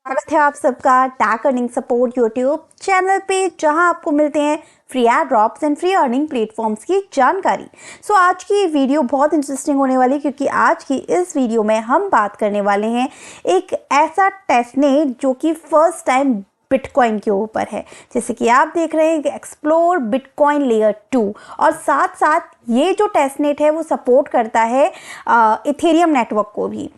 स्वागत है आप सबका tag earning support YouTube channel पे, जहां आपको मिलते हैं free add drops and free earning platforms की जानकारी। सो आज की वीडियो बहुत इंटरेस्टिंग होने वाली है, क्योंकि आज की इस वीडियो में हम बात करने वाले हैं एक ऐसा टेस्टनेट जो कि फर्स्ट टाइम बिटकॉइन के ऊपर है। जैसे कि आप देख रहे हैं कि एक्सप्लोर बिटकॉइन लेयर 2, और साथ साथ ये जो टेस्टनेट है वो सपोर्ट करता है इथेरियम नेटवर्क को भी।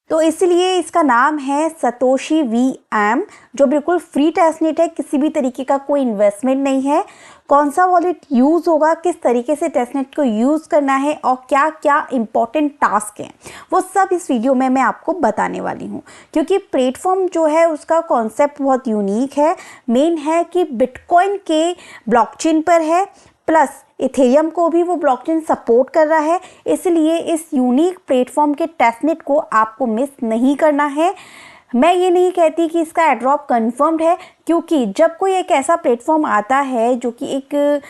तो इसलिए इसका नाम है सतोशी VM, जो बिल्कुल फ्री टेस्टनेट है, किसी भी तरीके का कोई इन्वेस्टमेंट नहीं है। कौन सा वॉलेट यूज़ होगा, किस तरीके से टेस्टनेट को यूज़ करना है और क्या क्या इंपॉर्टेंट टास्क हैं, वो सब इस वीडियो में मैं आपको बताने वाली हूँ। क्योंकि प्लेटफॉर्म जो है उसका कॉन्सेप्ट बहुत यूनिक है। मेन है कि बिटकॉइन के ब्लॉकचेन पर है, प्लस इथेरियम को भी वो ब्लॉकचेन सपोर्ट कर रहा है। इसलिए इस यूनिक प्लेटफॉर्म के टेस्टनेट को आपको मिस नहीं करना है। मैं ये नहीं कहती कि इसका एड्रॉप कंफर्म्ड है, क्योंकि जब कोई एक ऐसा प्लेटफॉर्म आता है जो कि एक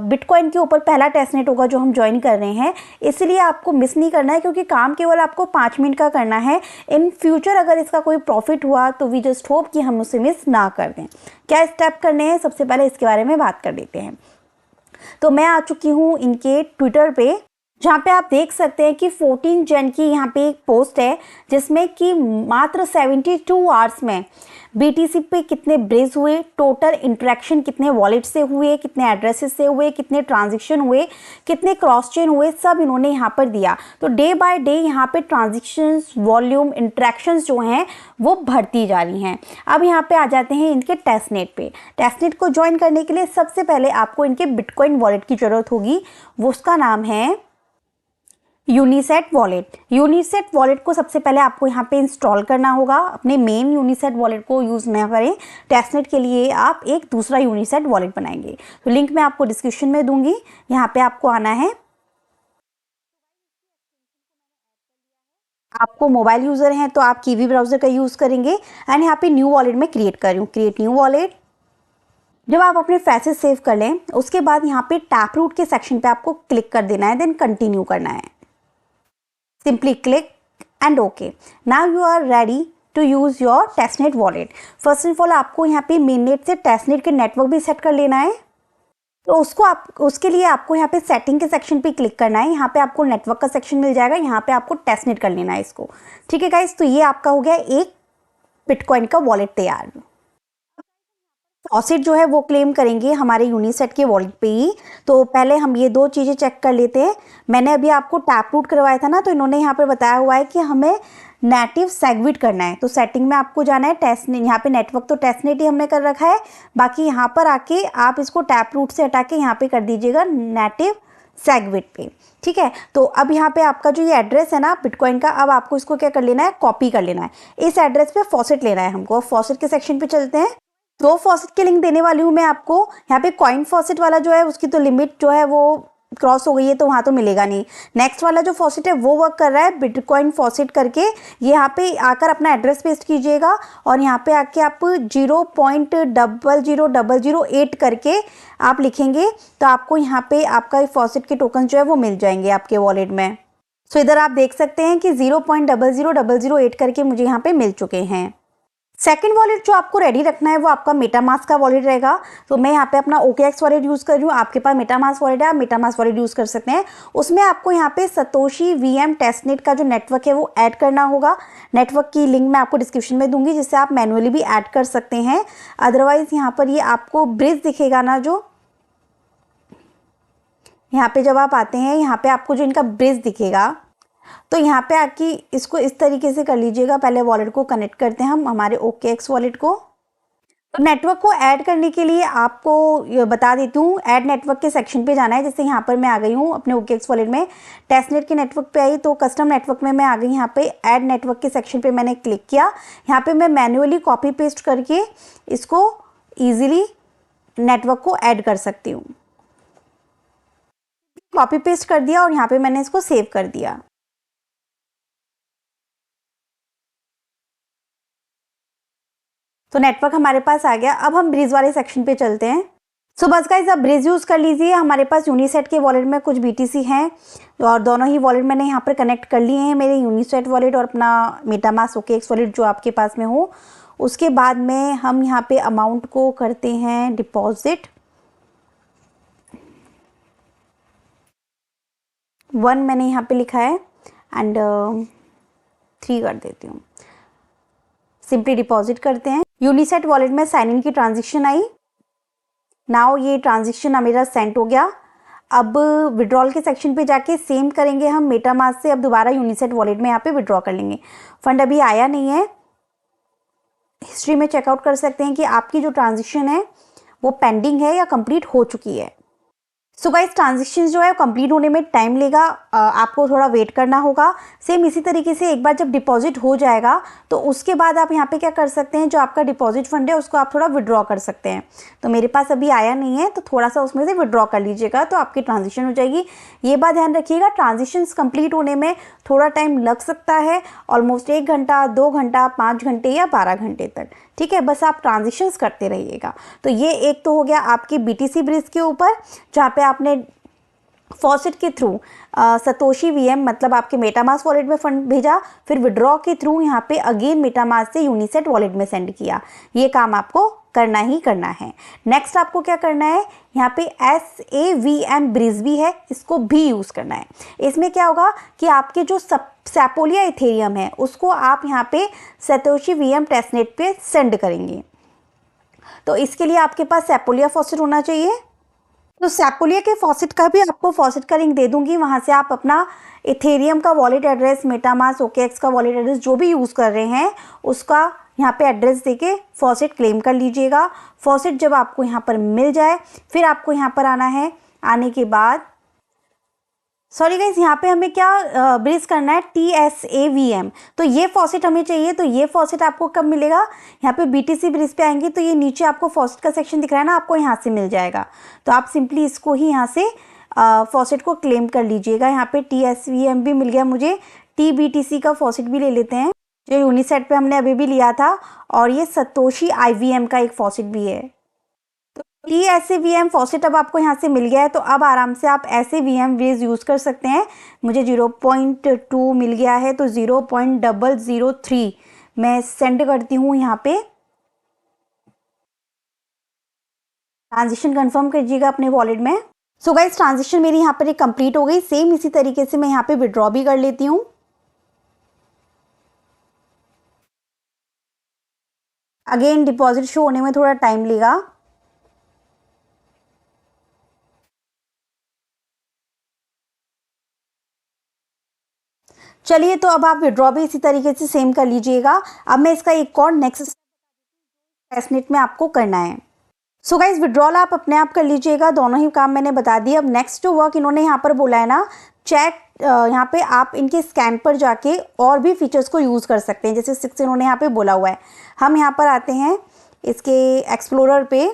बिटकॉइन के ऊपर पहला टेस्टनेट होगा जो हम ज्वाइन कर रहे हैं, इसलिए आपको मिस नहीं करना है। क्योंकि काम केवल आपको 5 मिनट का करना है। इन फ्यूचर अगर इसका कोई प्रॉफिट हुआ तो वी जस्ट होप कि हम उसे मिस ना कर दें। क्या स्टेप करने हैं, सबसे पहले इसके बारे में बात कर लेते हैं। तो मैं आ चुकी हूँ इनके ट्विटर पे, जहाँ पे आप देख सकते हैं कि 14 जन की यहाँ पे एक पोस्ट है, जिसमें कि मात्र 72 आवर्स में BTC पे कितने ब्रेज हुए, टोटल इंटरेक्शन कितने वॉलेट से हुए, कितने एड्रेसेस से हुए, कितने ट्रांजेक्शन हुए, कितने क्रॉस चेन हुए, सब इन्होंने यहाँ पर दिया। तो डे बाय डे यहाँ पे ट्रांजेक्शन्स, वॉल्यूम, इंटरेक्शंस जो हैं वो बढ़ती जा रही हैं। अब यहाँ पे आ जाते हैं इनके टेस्टनेट पे। टेस्टनेट को ज्वाइन करने के लिए सबसे पहले आपको इनके बिटकॉइन वॉलेट की ज़रूरत होगी। वो उसका नाम है यूनिसेट वॉलेट। यूनिसेट वॉलेट को सबसे पहले आपको यहाँ पे इंस्टॉल करना होगा। अपने मेन यूनिसेट वॉलेट को यूज़ ना करें, टेस्टनेट के लिए आप एक दूसरा यूनिसेट वॉलेट बनाएंगे। तो लिंक मैं आपको डिस्क्रिप्शन में दूंगी। यहाँ पे आपको आना है। आपको मोबाइल यूज़र हैं तो आप कीवी ब्राउज़र का यूज़ करेंगे। एंड यहाँ पे न्यू वॉलेट में क्रिएट कर रही हूँ, क्रिएट न्यू वॉलेट। जब आप अपने फैसेज सेव कर लें, उसके बाद यहाँ पे टैप रूट के सेक्शन पे आपको क्लिक कर देना है, देन कंटिन्यू करना है। Simply click and OK. Now you are ready to use your testnet wallet. First of all, आपको यहाँ पे mainnet से testnet के नेटवर्क भी सेट कर लेना है। तो उसके लिए आपको यहाँ पे सेटिंग के सेक्शन पे क्लिक करना है। यहाँ पे आपको नेटवर्क का सेक्शन मिल जाएगा, यहाँ पे आपको टेस्टनेट कर लेना है इसको। ठीक है गाइस, तो ये आपका हो गया एक बिटकॉइन का वॉलेट तैयार। फॉसेट जो है वो क्लेम करेंगे हमारे यूनिसेट के वॉलेट पे ही। तो पहले हम ये दो चीज़ें चेक कर लेते हैं। मैंने अभी आपको टैप रूट करवाया था ना, तो इन्होंने यहाँ पर बताया हुआ है कि हमें नेटिव सेगविट करना है। तो सेटिंग में आपको जाना है, टेस्टनेट, यहाँ पे नेटवर्क तो टेस्टनेट ही हमने कर रखा है। बाकी यहाँ पर आके आप इसको टैप रूट से हटा के यहाँ पे कर दीजिएगा नेटिव सेगविट पे। ठीक है, तो अब यहाँ पे आपका जो ये एड्रेस है ना बिटकॉइन का, अब आपको इसको क्या कर लेना है, कॉपी कर लेना है। इस एड्रेस पे फॉसेट लेना है हमको। फॉसेट के सेक्शन पे चलते हैं। दो फॉसेट के लिंक देने वाली हूँ मैं आपको। यहाँ पे कॉइन फॉसेट वाला जो है उसकी तो लिमिट जो है वो क्रॉस हो गई है, तो वहाँ तो मिलेगा नहीं। नेक्स्ट वाला जो फॉसेट है वो वर्क कर रहा है, बिटकॉइन फॉसेट करके। ये यहाँ पे आकर अपना एड्रेस पेस्ट कीजिएगा, और यहाँ पे आके आप 0.00008 करके आप लिखेंगे, तो आपको यहाँ पे आपका फॉसेट के टोकन जो है वो मिल जाएंगे आपके वॉलेट में। सो इधर आप देख सकते हैं कि 0.00008 करके मुझे यहाँ पे मिल चुके हैं। सेकेंड वॉलेट जो आपको रेडी रखना है वो आपका मेटामास्क का वॉलेट रहेगा। तो मैं यहाँ पे अपना OKX वॉलेट यूज़ कर रही हूँ। आपके पास मेटामास्क वॉलेट है, आप मेटामास्क वॉलेट यूज़ कर सकते हैं। उसमें आपको यहाँ पे सतोशी VM टेस्टनेट का जो नेटवर्क है वो ऐड करना होगा। नेटवर्क की लिंक मैं आपको डिस्क्रिप्शन में दूंगी, जिससे आप मैनुअली भी ऐड कर सकते हैं। अदरवाइज़ यहाँ पर ये आपको ब्रिज दिखेगा ना, जो यहाँ पे जब आप आते हैं, यहाँ पे आपको जो इनका ब्रिज दिखेगा, तो यहाँ पे आके इसको इस तरीके से कर लीजिएगा। पहले वॉलेट को कनेक्ट करते हैं हम हमारे OKX वॉलेट को। तो नेटवर्क को ऐड करने के लिए आपको बता देती हूँ, ऐड नेटवर्क के सेक्शन पे जाना है। जैसे यहाँ पर मैं आ गई हूँ अपने OKX वॉलेट में, टेस्टनेट के नेटवर्क पे आई, तो कस्टम नेटवर्क में मैं आ गई। यहाँ पे ऐड नेटवर्क के सेक्शन पे मैंने क्लिक किया। यहाँ पे मैं मैन्युअली कॉपी पेस्ट करके इसको ईजिली नेटवर्क को ऐड कर सकती हूँ। कॉपी पेस्ट कर दिया और यहाँ पे मैंने इसको सेव कर दिया। तो नेटवर्क हमारे पास आ गया। अब हम ब्रिज वाले सेक्शन पे चलते हैं। सो बस गाइज अब ब्रिज यूज़ कर लीजिए। हमारे पास यूनिसेट के वॉलेट में कुछ BTC हैं और दोनों ही वॉलेट मैंने यहाँ पर कनेक्ट कर लिए हैं, मेरे यूनिसेट वॉलेट और अपना मेटामास्क OKX वॉलेट जो आपके पास में हो। उसके बाद में हम यहाँ पे अमाउंट को करते हैं डिपॉजिट। 1 मैंने यहाँ पे लिखा है एंड 3 कर देती हूँ। सिंपली डिपॉजिट करते हैं। यूनिसेट वॉलेट में साइन इन की ट्रांजेक्शन आई। नाउ ये ट्रांजेक्शन मेरा सेंड हो गया। अब विड्रॉल के सेक्शन पे जाके सेम करेंगे हम मेटामास्क से। अब दोबारा यूनिसेट वॉलेट में यहाँ पे विड्रॉ कर लेंगे। फंड अभी आया नहीं है। हिस्ट्री में चेकआउट कर सकते हैं कि आपकी जो ट्रांजेक्शन है वो पेंडिंग है या कंप्लीट हो चुकी है। सो गाइस ट्रांजेक्शन जो है कंप्लीट होने में टाइम लेगा, आपको थोड़ा वेट करना होगा। सेम इसी तरीके से एक बार जब डिपॉजिट हो जाएगा तो उसके बाद आप यहाँ पे क्या कर सकते हैं, जो आपका डिपॉजिट फंड है उसको आप थोड़ा विड्रॉ कर सकते हैं। तो मेरे पास अभी आया नहीं है तो थोड़ा सा उसमें से विड्रॉ कर लीजिएगा तो आपकी ट्रांजेक्शन हो जाएगी। ये बात ध्यान रखिएगा, ट्रांजेक्शन्स कंप्लीट होने में थोड़ा टाइम लग सकता है, ऑलमोस्ट 1 घंटा, 2 घंटा, 5 घंटे या 12 घंटे तक। ठीक है, बस आप ट्रांजेक्शन्स करते रहिएगा। तो ये एक तो हो गया आपकी BTC ब्रिज के ऊपर, जहाँ पे आपने फॉसेट के थ्रू सतोशी VM मतलब आपके मेटामास्क वॉलेट में फंड भेजा, फिर विड्रॉ के थ्रू यहाँ पे अगेन मेटामास्क से यूनिसेट वॉलेट में सेंड किया। ये काम आपको करना ही करना है। नेक्स्ट आपको क्या करना है, यहाँ पे SAVM ब्रिज भी है, इसको भी यूज़ करना है। इसमें क्या होगा कि आपके जो सैपोलिया इथेरियम है उसको आप यहाँ पे सतोशी VM टेस्टनेट पे सेंड करेंगे। तो इसके लिए आपके पास सैपोलिया फॉसेट होना चाहिए। तो सैपोलिया के फॉसेट का भी आपको फॉसेट का लिंक दे दूंगी, वहाँ से आप अपना इथेरियम का वॉलेट एड्रेस, मेटामास्क OKX का वॉलेट एड्रेस जो भी यूज़ कर रहे हैं उसका यहाँ पे एड्रेस देके फॉसेट क्लेम कर लीजिएगा। फॉसेट जब आपको यहाँ पर मिल जाए फिर आपको यहाँ पर आना है। आने के बाद सॉरी गाइज, यहाँ पे हमें क्या ब्रिज करना है, TSAVM। तो ये फॉसेट हमें चाहिए। तो ये फॉसेट आपको कब मिलेगा, यहाँ पे BTC ब्रिज पे आएंगे तो ये नीचे आपको फॉसेट का सेक्शन दिख रहा है ना, आपको यहाँ से मिल जाएगा। तो आप सिंपली इसको ही यहाँ से फॉसेट को क्लेम कर लीजिएगा। यहाँ पे TSVM भी मिल गया मुझे। TBTC का फॉसेट भी ले लेते हैं जो यूनिसेट पे हमने अभी भी लिया था, और ये सतोशी IVM का एक फॉसेट भी है। TSAVM फॉसेट अब आपको यहाँ से मिल गया है तो अब आराम से आप SAVM ब्रिज यूज़ कर सकते हैं। मुझे 0.2 मिल गया है तो 0.003 मैं सेंड करती हूँ यहाँ पे। ट्रांजेक्शन कंफर्म कीजिएगा अपने वॉलेट में। सो गाइस ट्रांजेक्शन मेरी यहाँ पर एक कंप्लीट हो गई। सेम इसी तरीके से मैं यहाँ पे विड्रॉ भी कर लेती हूँ। अगेन डिपॉजिट शो होने में थोड़ा टाइम लेगा। चलिए, तो अब आप विड्रॉ भी इसी तरीके से सेम कर लीजिएगा। अब मैं इसका एक और नेक्स्ट टेस्टनेट में आपको करना है। सो गाइज विड्रॉल आप अपने आप कर लीजिएगा, दोनों ही काम मैंने बता दिए। अब नेक्स्ट जो वर्क इन्होंने यहाँ पर बोला है ना, चैट, यहाँ पे आप इनके स्कैन पर जाके और भी फीचर्स को यूज़ कर सकते हैं, जैसे 6 इन्होंने यहाँ पे बोला हुआ है। हम यहाँ पर आते हैं इसके एक्सप्लोरर पे,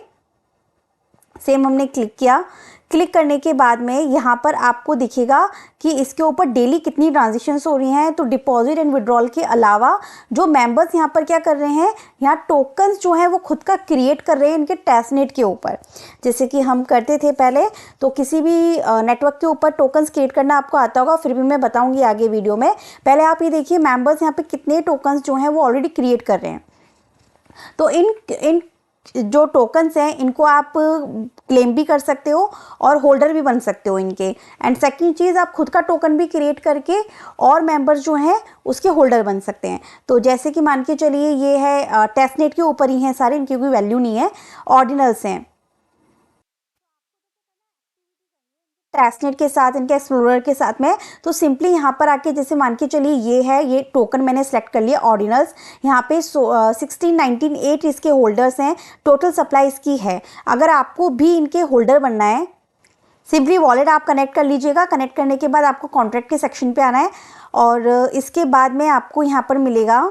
सेम हमने क्लिक किया। क्लिक करने के बाद में यहाँ पर आपको दिखेगा कि इसके ऊपर डेली कितनी ट्रांजेक्शन्स हो रही हैं। तो डिपॉजिट एंड विड्रॉल के अलावा जो मेंबर्स यहाँ पर क्या कर रहे हैं, यहाँ टोकन्स जो हैं वो खुद का क्रिएट कर रहे हैं इनके टेस्टनेट के ऊपर, जैसे कि हम करते थे पहले। तो किसी भी नेटवर्क के ऊपर टोकन्स क्रिएट करना आपको आता होगा, फिर भी मैं बताऊँगी आगे वीडियो में। पहले आप ये देखिए मेम्बर्स यहाँ पर कितने टोकन्स जो हैं वो ऑलरेडी क्रिएट कर रहे हैं। तो इन जो टोकन्स हैं इनको आप क्लेम भी कर सकते हो और होल्डर भी बन सकते हो इनके। एंड सेकंड चीज़, आप खुद का टोकन भी क्रिएट करके और मेंबर्स जो हैं उसके होल्डर बन सकते हैं। तो जैसे कि मान के चलिए ये है टेस्टनेट के ऊपर ही हैं सारे, इनकी कोई वैल्यू नहीं है, ऑर्डिनल्स हैं। टेस्टनेट के साथ, इनके एक्सप्लोरर के साथ में। तो सिंपली यहाँ पर आके जैसे मान के चलिए ये है, ये टोकन मैंने सेलेक्ट कर लिया ऑर्डिनल्स। यहाँ पे 1698 इसके होल्डर्स हैं, टोटल सप्लाई इसकी है। अगर आपको भी इनके होल्डर बनना है, सिंपली वॉलेट आप कनेक्ट कर लीजिएगा। कनेक्ट करने के बाद आपको कॉन्ट्रैक्ट के सेक्शन पे आना है और इसके बाद में आपको यहाँ पर मिलेगा।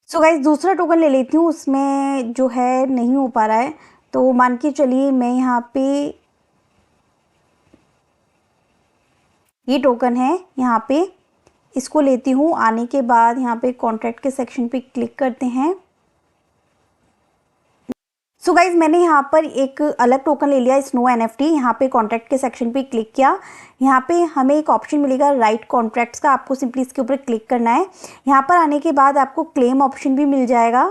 सो गाइस दूसरा टोकन ले लेती हूँ, उसमें जो है नहीं हो पा रहा है। तो मान के चलिए मैं यहाँ पे, ये टोकन है यहाँ पे, इसको लेती हूँ। आने के बाद यहाँ पे कॉन्ट्रैक्ट के सेक्शन पे क्लिक करते हैं। सो गाइज मैंने यहाँ पर एक अलग टोकन ले लिया, स्नो NFT। यहाँ पे कॉन्ट्रैक्ट के सेक्शन पे क्लिक किया। यहाँ पे हमें एक ऑप्शन मिलेगा राइट कॉन्ट्रैक्ट्स का, आपको सिंपली इसके ऊपर क्लिक करना है। यहाँ पर आने के बाद आपको क्लेम ऑप्शन भी मिल जाएगा।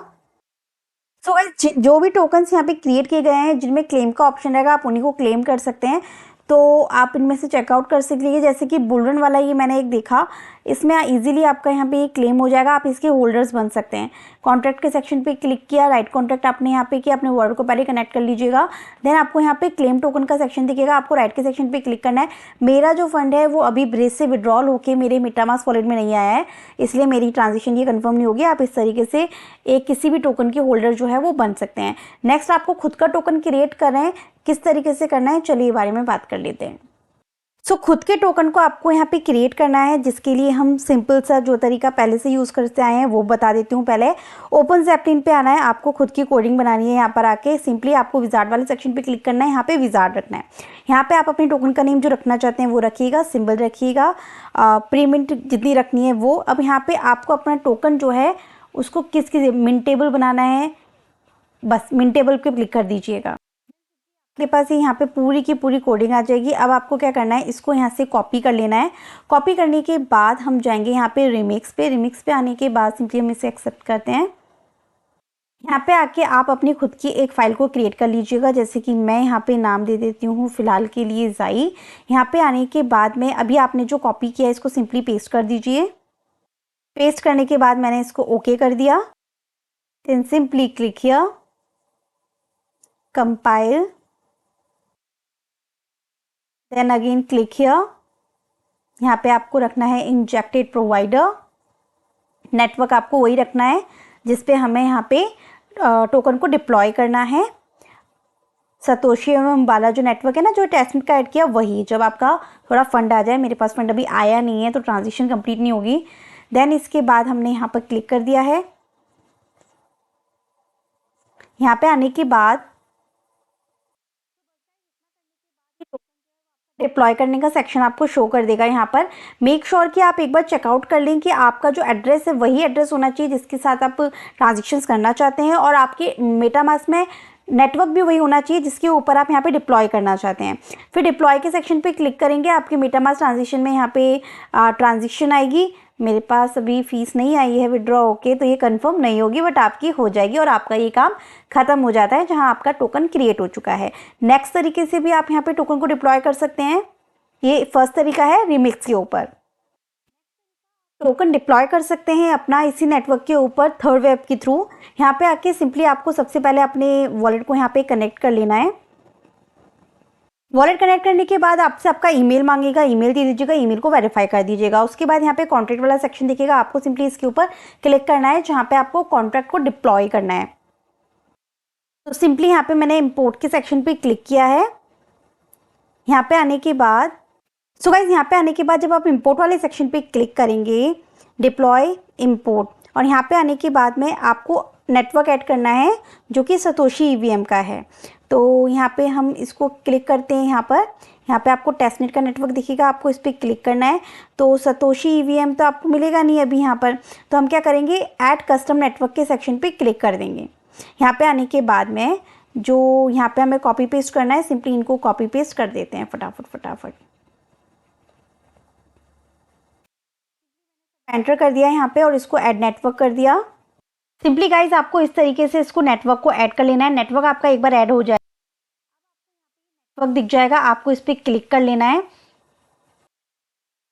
सो गाइज जो भी टोकन्स यहाँ पे क्रिएट किए गए हैं जिनमें क्लेम का ऑप्शन रहेगा, आप उन्हीं को क्लेम कर सकते हैं। तो आप इनमें से चेकआउट कर सकते, जैसे कि बुलरन वाला ये मैंने एक देखा, इसमें इजीली आपका यहाँ पे क्लेम हो जाएगा, आप इसके होल्डर्स बन सकते हैं। कॉन्ट्रैक्ट के सेक्शन पे क्लिक किया, राइट कॉन्ट्रैक्ट आपने यहाँ पे किया, अपने वर्ड को पहले कनेक्ट कर लीजिएगा। देन आपको यहाँ पे क्लेम टोकन का सेक्शन दिखेगा, आपको राइट के सेक्शन पे क्लिक करना है। मेरा जो फंड है वो अभी ब्रेज से विड्रॉल होकर मेरे मेटामास्क वॉलेट में नहीं आया है, इसलिए मेरी ट्रांजेक्शन ये कन्फर्म नहीं होगी। आप इस तरीके से एक किसी भी टोकन के होल्डर जो है वो बन सकते हैं। नेक्स्ट आपको खुद का टोकन क्रिएट कर रहे हैं, किस तरीके से करना है चलिए बारे में बात कर लेते हैं। सो खुद के टोकन को आपको यहाँ पे क्रिएट करना है, जिसके लिए हम सिंपल सा जो तरीका पहले से यूज़ करते आए हैं वो बता देती हूँ। पहले ओपन ज़ैपलिन पे आना है, आपको खुद की कोडिंग बनानी है। यहाँ पर आके सिंपली आपको विजार्ड वाले सेक्शन पे क्लिक करना है, यहाँ पे विजार्ड रखना है। यहाँ पे आप अपने टोकन का नेम जो रखना चाहते हैं वो रखिएगा, सिंबल रखिएगा, प्रीमिंट जितनी रखनी है वो। अब यहाँ पे आपको अपना टोकन जो है उसको किस मिंटेबल बनाना है, बस मिंटेबल पे क्लिक कर दीजिएगा। आपके पास यहाँ पे पूरी की पूरी कोडिंग आ जाएगी। अब आपको क्या करना है, इसको यहाँ से कॉपी कर लेना है। कॉपी करने के बाद हम जाएंगे यहाँ पे रिमिक्स पे। रिमिक्स पे आने के बाद सिंपली हम इसे एक्सेप्ट करते हैं। यहाँ पे आके आप अपनी खुद की एक फ़ाइल को क्रिएट कर लीजिएगा, जैसे कि मैं यहाँ पे नाम दे देती हूँ फ़िलहाल के लिए ज़ाई। यहाँ पे आने के बाद में अभी आपने जो कॉपी किया है इसको सिंपली पेस्ट कर दीजिए। पेस्ट करने के बाद मैंने इसको ओके कर दिया। Then simply click here, compile, then again click here. यहाँ पे आपको रखना है इंजेक्टेड प्रोवाइडर। नेटवर्क आपको वही रखना है जिस पे हमें यहाँ पे टोकन को डिप्लॉय करना है। सतोशी एवं बाला जो नेटवर्क है ना, जो टेस्टनेट का ऐड किया वही। जब आपका थोड़ा फंड आ जाए, मेरे पास फंड अभी आया नहीं है तो ट्रांजेक्शन कंप्लीट नहीं होगी। देन इसके बाद हमने यहाँ पर क्लिक कर दिया है। यहाँ पे आने के बाद डिप्लॉय करने का सेक्शन आपको शो कर देगा। यहाँ पर मेक श्योर कि आप एक बार चेकआउट कर लें कि आपका जो एड्रेस है वही एड्रेस होना चाहिए जिसके साथ आप ट्रांजेक्शन्स करना चाहते हैं, और आपके मेटामास्क में नेटवर्क भी वही होना चाहिए जिसके ऊपर आप यहाँ पे डिप्लॉय करना चाहते हैं। फिर डिप्लॉय के सेक्शन पे क्लिक करेंगे, आपके मेटामास्क ट्रांजेक्शन में यहाँ पे ट्रांजेक्शन आएगी। मेरे पास अभी फीस नहीं आई है विड्रॉ होके, तो ये कंफर्म नहीं होगी, बट आपकी हो जाएगी और आपका ये काम खत्म हो जाता है जहाँ आपका टोकन क्रिएट हो चुका है। नेक्स्ट तरीके से भी आप यहाँ पे टोकन को डिप्लॉय कर सकते हैं। ये फर्स्ट तरीका है रिमिक्स के ऊपर। टोकन डिप्लॉय कर सकते हैं अपना इसी नेटवर्क के ऊपर थर्ड वेब के थ्रू। यहाँ पे आके सिंपली आपको सबसे पहले अपने वॉलेट को यहाँ पे कनेक्ट कर लेना है। वॉलेट कनेक्ट करने के बाद आपसे आपका ईमेल मांगेगा, ईमेल दे दीजिएगा, ईमेल को वेरीफाई कर दीजिएगा। उसके बाद यहाँ पे कॉन्ट्रैक्ट वाला सेक्शन दिखेगा, आपको सिंपली इसके ऊपर क्लिक करना है जहाँ पे आपको कॉन्ट्रैक्ट को डिप्लॉय करना है। तो सिंपली यहाँ पे मैंने इंपोर्ट के सेक्शन पे क्लिक किया है। यहाँ पे आने के बाद सो गाइज यहाँ पे आने के बाद जब आप इंपोर्ट वाले सेक्शन पे क्लिक करेंगे, डिप्लॉय इंपोर्ट, और यहाँ पे आने के बाद में आपको नेटवर्क ऐड करना है जो कि सतोशी EVM का है। तो यहाँ पे हम इसको क्लिक करते हैं। यहाँ पे आपको टेस्टनेट का नेटवर्क दिखेगा, आपको इस पर क्लिक करना है। तो सतोशी EVM तो आपको मिलेगा नहीं अभी यहाँ पर, तो हम क्या करेंगे, ऐड कस्टम नेटवर्क के सेक्शन पे क्लिक कर देंगे। यहाँ पे आने के बाद में जो यहाँ पे हमें कॉपी पेस्ट करना है, सिंपली इनको कॉपी पेस्ट कर देते हैं फटाफट। एंटर कर दिया यहाँ पे और इसको ऐड नेटवर्क कर दिया। सिंपली गाइज आपको इस तरीके से इसको नेटवर्क को ऐड कर लेना है। नेटवर्क आपका एक बार ऐड हो जाए, नेटवर्क दिख जाएगा, आपको इस पर क्लिक कर लेना है।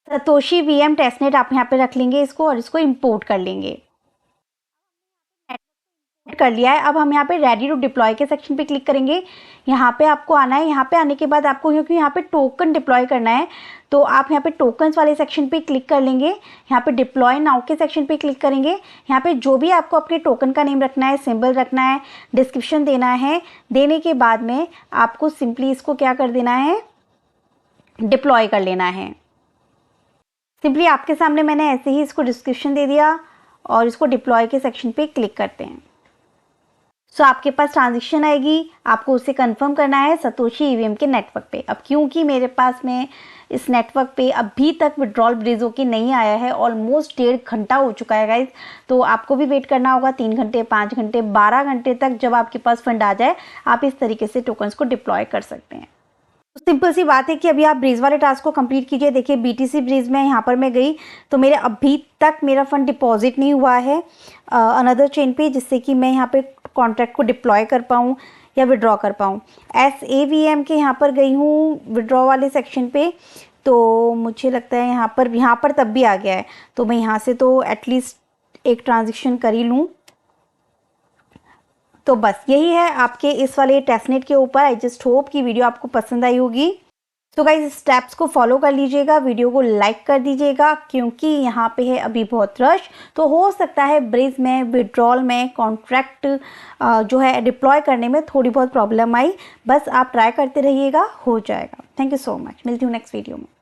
सतोशी VM टेस्टनेट आप यहाँ पे रख लेंगे इसको, और इसको इंपोर्ट कर लेंगे। कर लिया है। अब हम यहाँ पे रेडी टू डिप्लॉय के सेक्शन पे क्लिक करेंगे। यहाँ पे आपको आना है। यहाँ पे आने के बाद आपको, क्योंकि यहाँ पे टोकन डिप्लॉय करना है, तो आप यहाँ पे टोकन्स वाले सेक्शन पे क्लिक कर लेंगे। यहाँ पे डिप्लॉय नाउ के सेक्शन पे क्लिक करेंगे। यहाँ पे जो भी आपको अपने टोकन का नेम रखना है, सिंबल रखना है, डिस्क्रिप्शन देना है। देने के बाद में आपको सिंपली इसको क्या कर देना है, डिप्लॉय कर लेना है। सिंपली आपके सामने मैंने ऐसे ही इसको डिस्क्रिप्शन दे दिया और इसको डिप्लॉय के सेक्शन पे क्लिक करते हैं। सो आपके पास ट्रांजेक्शन आएगी, आपको उसे कंफर्म करना है सतोशी ईवीएम के नेटवर्क पे। अब क्योंकि मेरे पास में इस नेटवर्क पे अभी तक विड्रॉल ब्रिज होके नहीं आया है, ऑलमोस्ट 1.5 घंटा हो चुका है गाइज, तो आपको भी वेट करना होगा 3 घंटे, 5 घंटे, 12 घंटे तक। जब आपके पास फंड आ जाए आप इस तरीके से टोकन्स को डिप्लॉय कर सकते हैं। तो सिंपल सी बात है कि अभी आप ब्रीज वाले टास्क को कंप्लीट कीजिए। देखिए बीटीसी ब्रीज में यहाँ पर मैं गई तो मेरे अभी तक मेरा फंड डिपॉजिट नहीं हुआ है अनदर चेन पे, जिससे कि मैं यहाँ पे कॉन्ट्रैक्ट को डिप्लॉय कर पाऊँ या विड्रॉ कर पाऊँ। SAVM के यहाँ पर गई हूँ विड्रॉ वाले सेक्शन पे, तो मुझे लगता है यहाँ पर तब भी आ गया है, तो मैं यहाँ से तो एटलीस्ट एक ट्रांजेक्शन कर ही लूँ। तो बस यही है आपके इस वाले टेस्टनेट के ऊपर। आई जस्ट होप कि वीडियो आपको पसंद आई होगी। तो गाइज स्टेप्स को फॉलो कर लीजिएगा, वीडियो को लाइक कर दीजिएगा, क्योंकि यहाँ पे है अभी बहुत रश, तो हो सकता है ब्रिज में, विड्रॉल में, कॉन्ट्रैक्ट जो है डिप्लॉय करने में थोड़ी बहुत प्रॉब्लम आई। बस आप ट्राई करते रहिएगा, हो जाएगा। थैंक यू सो मच, मिलती हूँ नेक्स्ट वीडियो में।